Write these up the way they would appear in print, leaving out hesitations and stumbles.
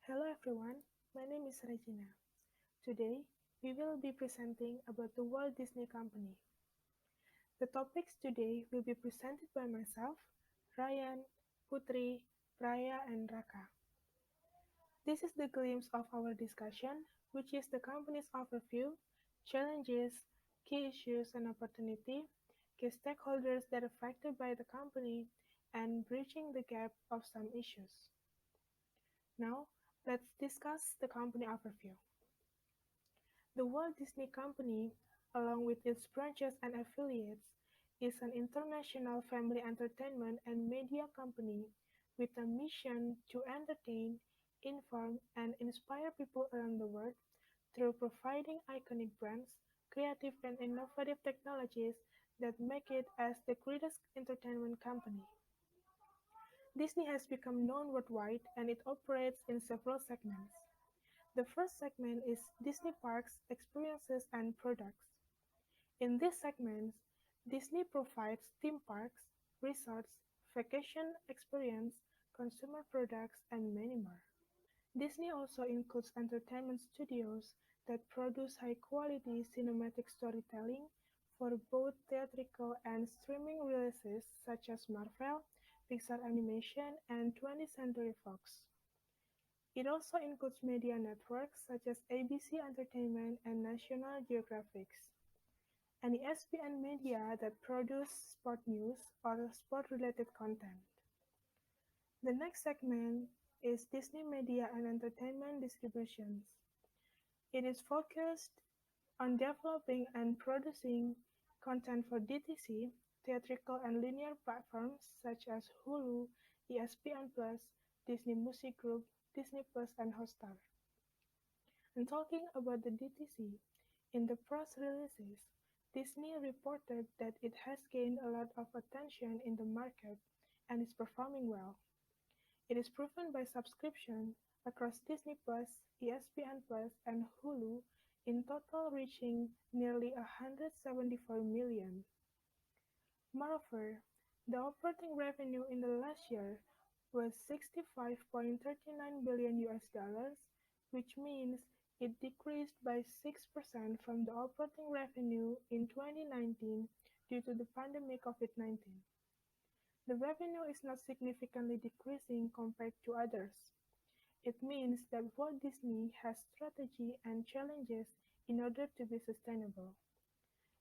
Hello everyone, my name is Regina. Today, we will be presenting about the Walt Disney Company. The topics today will be presented by myself, Ryan, Putri, Praya, and Raka. This is the glimpse of our discussion, which is the company's overview, challenges, key issues and opportunity, key stakeholders that are affected by the company, and bridging the gap of some issues. Now, let's discuss the company overview. The Walt Disney Company, along with its branches and affiliates, is an international family entertainment and media company with a mission to entertain, inform, and inspire people around the world through providing iconic brands, creative and innovative technologies that make it as the greatest entertainment company. Disney has become known worldwide and it operates in several segments. The first segment is Disney Parks, Experiences and Products. In these segments, Disney provides theme parks, resorts, vacation experience, consumer products, and many more. Disney also includes entertainment studios that produce high-quality cinematic storytelling for both theatrical and streaming releases such as Marvel, Pixar Animation, and 20th Century Fox. It also includes media networks such as ABC Entertainment and National Geographic, and ESPN Media that produce sport news or sport-related content. The next segment is Disney Media and Entertainment Distributions. It is focused on developing and producing content for DTC, theatrical and linear platforms such as Hulu, ESPN Plus, Disney Music Group, Disney Plus, and Hotstar. And talking about the DTC, in the press releases, Disney reported that it has gained a lot of attention in the market and is performing well. It is proven by subscription across Disney Plus, ESPN Plus, and Hulu, in total reaching nearly 174 million. Moreover, the operating revenue in the last year was 65.39 billion US dollars, which means it decreased by 6% from the operating revenue in 2019 due to the pandemic COVID-19. The revenue is not significantly decreasing compared to others. It means that Walt Disney has strategy and challenges in order to be sustainable.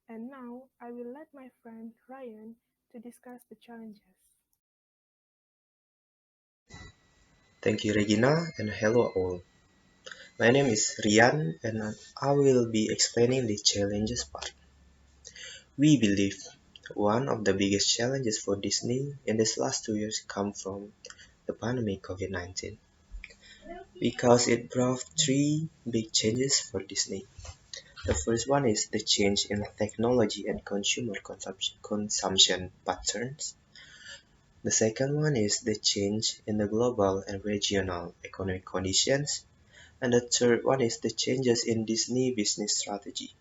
And now I will let my friend Ryan to discuss the challenges. Thank you, Regina, and hello all. My name is Rian, and I will be explaining the challenges part. We believe one of the biggest challenges for Disney in these last 2 years come from the pandemic COVID-19 because it brought three big changes for Disney. The first one is the change in technology and consumer consumption patterns. The second one is the change in the global and regional economic conditions. And the third one is the changes in Disney business strategy,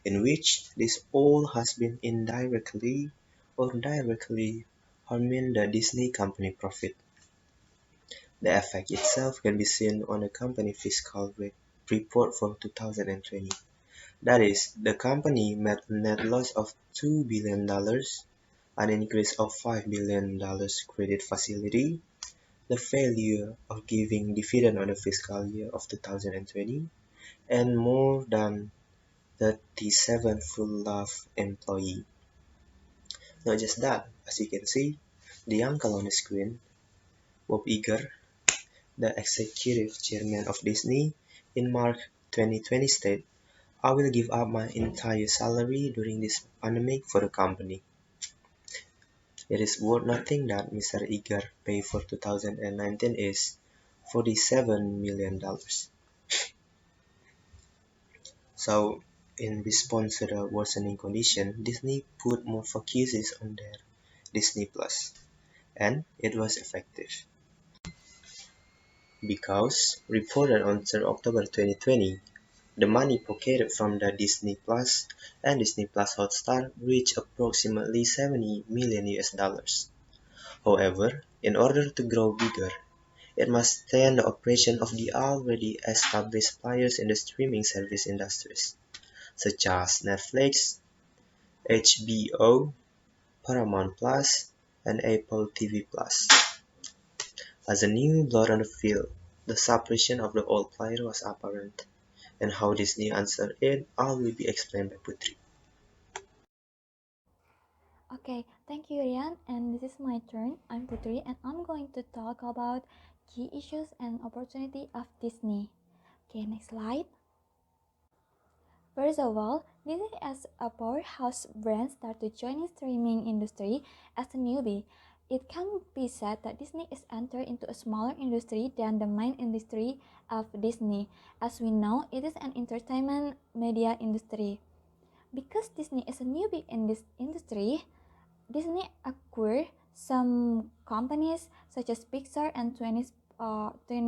in which this all has been indirectly or directly harming the Disney company profit. The effect itself can be seen on the company fiscal report for 2020. That is, the company made a net loss of $2 billion, an increase of $5 billion credit facility, the failure of giving dividend on the fiscal year of 2020, and more than 37 full-staff employees. Not just that, as you can see, the uncle on the screen, Bob Iger, the executive chairman of Disney, in March 2020 said, "I will give up my entire salary during this pandemic for the company." It is worth noting that Mr. Iger pay for 2019 is $47 million. So, in response to the worsening condition, Disney put more focuses on their Disney Plus, and it was effective. Because, reported on 3 October 2020, the money pocketed from the Disney Plus and Disney Plus Hotstar reached approximately 70 million US dollars. However, in order to grow bigger, It must stand the operation of the already established players in the streaming service industries, such as Netflix, HBO, Paramount Plus, and Apple TV Plus. As a new blood on the field, the separation of the old player was apparent, and how Disney answered it all will be explained by Putri. Okay, thank you, Rian. And this is my turn. I'm Putri, and I'm going to talk about key issues and opportunity of Disney. Okay, next slide. First of all, Disney as a powerhouse brand started joining streaming industry as a newbie. It can be said that Disney is entered into a smaller industry than the main industry of Disney. As we know, it is an entertainment media industry. Because Disney is a newbie in this industry, Disney acquired some companies such as Pixar and 20th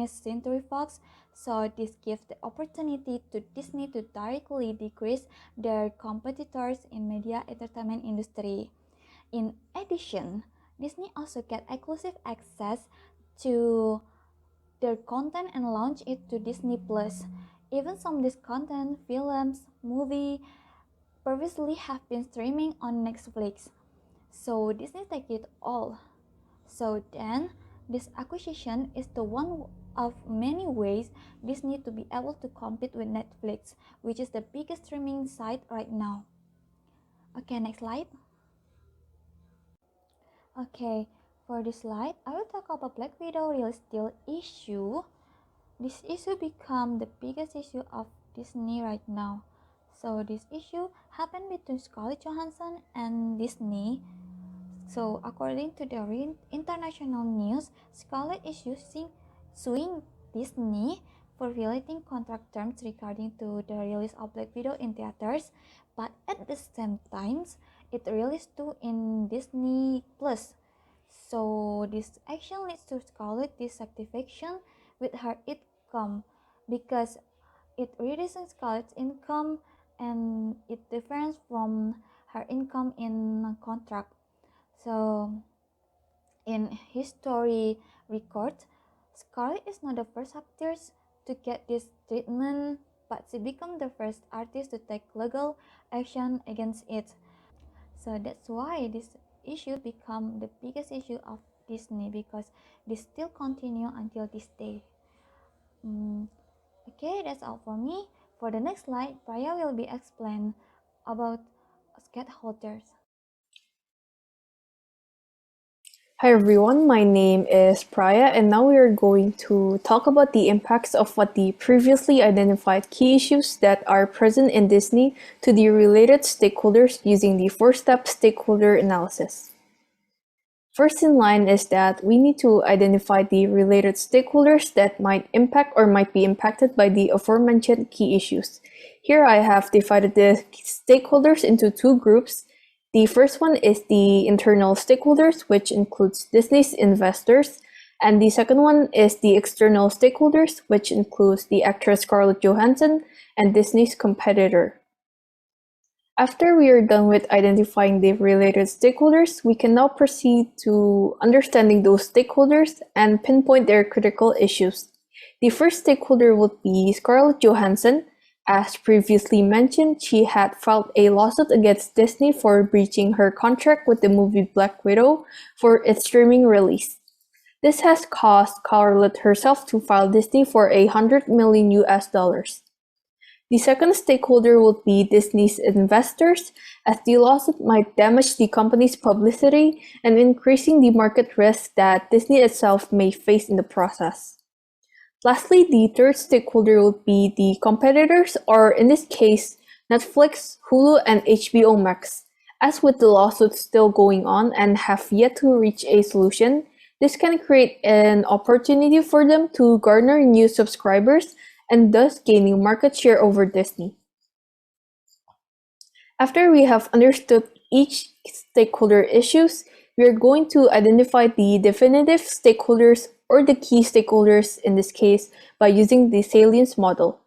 Century Fox, so this gives the opportunity to Disney to directly decrease their competitors in media entertainment industry. In addition, Disney also get exclusive access to their content and launch it to Disney Plus. Even some of this content, films, movie, previously have been streaming on Netflix. So Disney take it all. So then this acquisition is the one of many ways Disney to be able to compete with Netflix, which is the biggest streaming site right now. Okay, next slide. Okay, for this slide, I will talk about Black Widow release deal issue. This issue become the biggest issue of Disney right now. So this issue happened between Scarlett Johansson and Disney. So, according to the international news, Scarlett is suing Disney for violating contract terms regarding to the release of Black Widow in theaters, but at the same time, it released too in Disney Plus. So, this action leads to Scarlett dissatisfaction with her income because it reduces Scarlett's income and it differs from her income in contract. So, in history records, Scarlett is not the first actress to get this treatment, but she became the first artist to take legal action against it. So that's why this issue become the biggest issue of Disney because this still continue until this day. Okay, that's all for me. For the next slide, Praya will be explain about stakeholders. Hi everyone, my name is Praya, and now we are going to talk about the impacts of what the previously identified key issues that are present in Disney to the related stakeholders using the four-step stakeholder analysis. First in line is that we need to identify the related stakeholders that might impact or might be impacted by the aforementioned key issues. Here I have divided the stakeholders into two groups. The first one is the internal stakeholders, which includes Disney's investors, and the second one is the external stakeholders, which includes the actress Scarlett Johansson and Disney's competitor. After we are done with identifying the related stakeholders, we can now proceed to understanding those stakeholders and pinpoint their critical issues. The first stakeholder would be Scarlett Johansson. As previously mentioned, she had filed a lawsuit against Disney for breaching her contract with the movie Black Widow for its streaming release. This has caused Scarlett herself to file Disney for $100 million US. The second stakeholder would be Disney's investors, as the lawsuit might damage the company's publicity and increasing the market risk that Disney itself may face in the process. Lastly, the third stakeholder would be the competitors, or in this case, Netflix, Hulu, and HBO Max. As with the lawsuit still going on and have yet to reach a solution, this can create an opportunity for them to garner new subscribers and thus gaining market share over Disney. After we have understood each stakeholder issues, we are going to identify the definitive stakeholders or the key stakeholders in this case by using the salience model.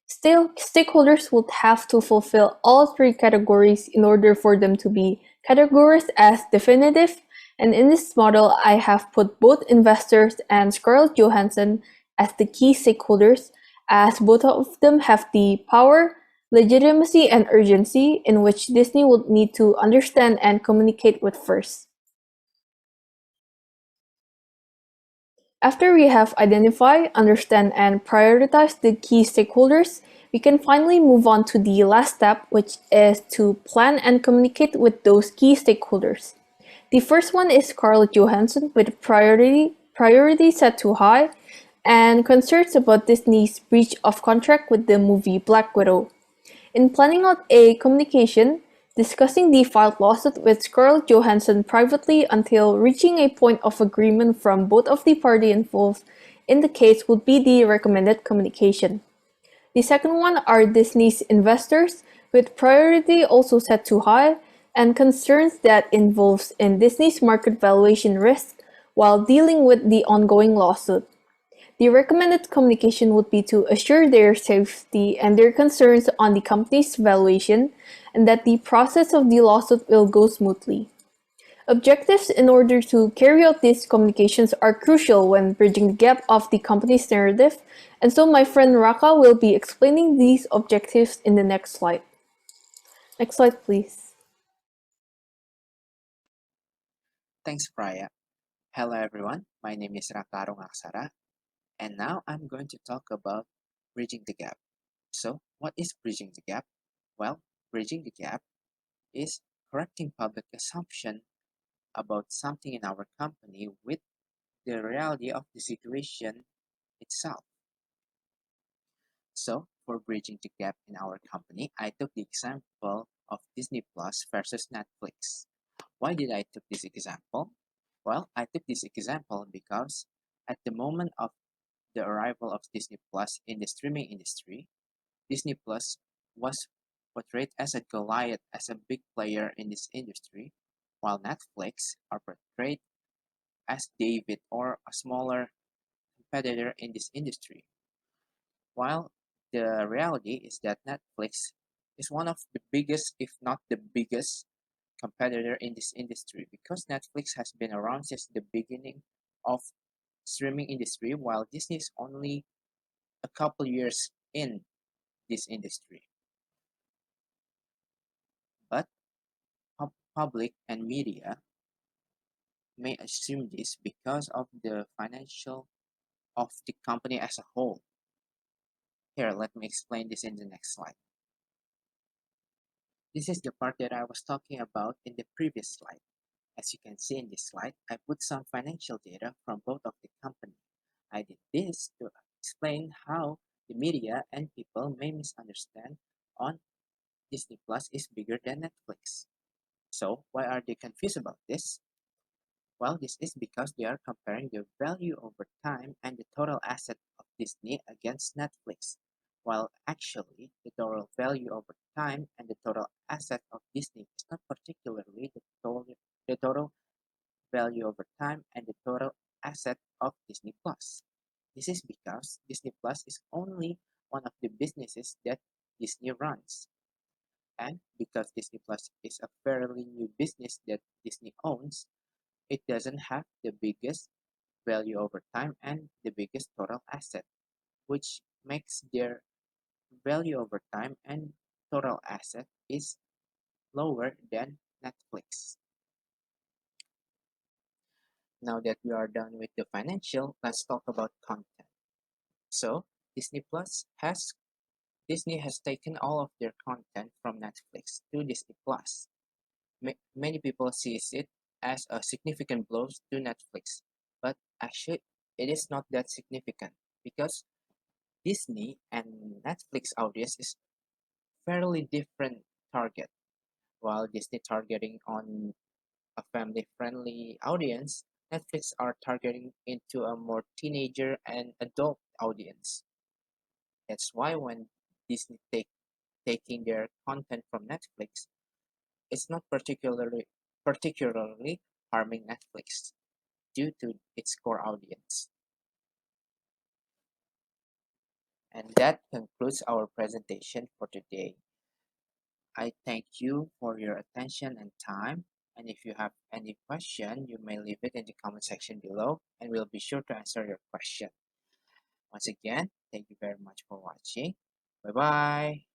Still, stakeholders would have to fulfill all three categories in order for them to be categorized as definitive, And in this model, I have put both investors and Scarlett Johansson as the key stakeholders, as both of them have the power, legitimacy, and urgency in which Disney would need to understand and communicate with first. After we have identified, understand, and prioritized the key stakeholders, we can finally move on to the last step, which is to plan and communicate with those key stakeholders. The first one is Scarlett Johansson with priority set too high and concerns about Disney's breach of contract with the movie Black Widow. In planning out a communication, discussing the filed lawsuit with Scarlett Johansson privately until reaching a point of agreement from both of the parties involved in the case would be the recommended communication. The second one are Disney's investors, with priority also set too high, and concerns that involves in Disney's market valuation risk while dealing with the ongoing lawsuit. The recommended communication would be to assure their safety and their concerns on the company's valuation and that the process of the lawsuit will go smoothly. Objectives in order to carry out these communications are crucial when bridging the gap of the company's narrative, and so my friend Raka will be explaining these objectives in the next slide. Next slide, please. Thanks, Priya. Hello, everyone. My name is Rakarong Aksara, and now I'm going to talk about bridging the gap. So, what is bridging the gap? Well, bridging the gap is correcting public assumption about something in our company with the reality of the situation itself. So, for bridging the gap in our company, I took the example of Disney Plus versus Netflix. Why did I took this example? Well, I took this example because at the moment of the arrival of Disney Plus in the streaming industry, Disney Plus was portrayed as a Goliath, as a big player in this industry, while Netflix are portrayed as David or a smaller competitor in this industry. While the reality is that Netflix is one of the biggest, if not the biggest, competitor in this industry because Netflix has been around since the beginning of streaming industry while Disney is only a couple years in this industry. But public and media may assume this because of the financial of the company as a whole. Here, let me explain this in the next slide. This is the part that I was talking about in the previous slide. As you can see in this slide, I put some financial data from both of the company. I did this to explain how the media and people may misunderstand on Disney Plus is bigger than Netflix. So why are they confused about this? Well, this is because they are comparing the value over time and the total asset of Disney against Netflix, while actually the total value over time and the total asset of Disney is not particularly the total value over time and the total asset of Disney Plus. This is because Disney Plus is only one of the businesses that Disney runs. And because Disney Plus is a fairly new business that Disney owns, it doesn't have the biggest value over time and the biggest total asset, which makes their value over time and total asset is lower than Netflix. Now that we are done with the financial, let's talk about content. So, Disney has taken all of their content from Netflix to Disney Plus. Many people sees it as a significant blow to Netflix, but actually it is not that significant because Disney and Netflix audience is fairly different target. While Disney targeting on a family-friendly audience, Netflix are targeting into a more teenager and adult audience. That's why when Disney taking their content from Netflix, it's not particularly harming Netflix due to its core audience. And that concludes our presentation for today. I thank you for your attention and time. And if you have any question, you may leave it in the comment section below and we'll be sure to answer your question. Once again, thank you very much for watching. Bye bye.